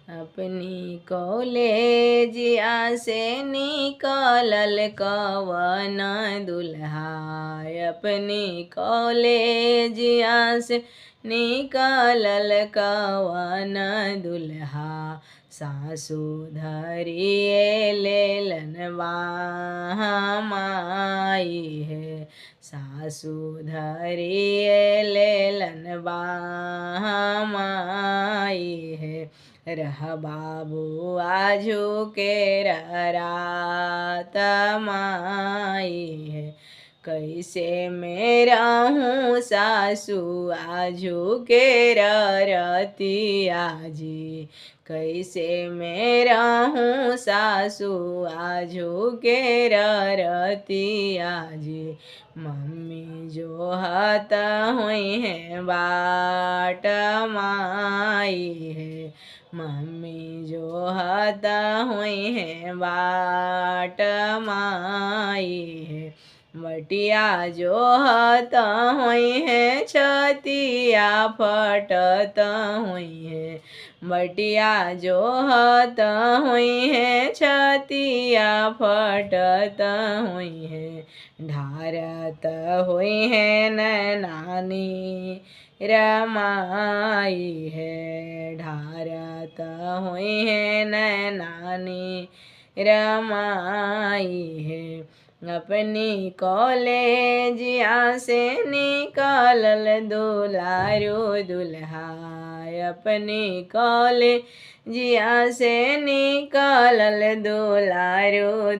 अपनी कॉलेजिया से निकलल कवन दुल्हा। अपनी कॉलेजिया से निकलल कवन दुल्हा। सासु धरिए लेलन बाह माई है। सासु धरिए लेलन बाह माई है। रह बाबू आजू के रात माई है। कैसे मेरा हूँ सासू आजू के रतिया जी। कैसे मेरा हूँ सासू आजू के रतिया जी। मम्मी जो हत हुई है बाट माई है। मम्मी जो हत हुई है बाट माई है। बटिया जो हत हुई है छतिया फटत हुई है। बटिया जो हत हुई है छतिया फटत हुई है। ढारत हुई है नानी रमाई है। ढारत हुई है नानी रमाई है। अपनी कॉलेजिया से निकलल दुलारू दुल्हा। अपनी कॉलेजिया से निकलल दुलारू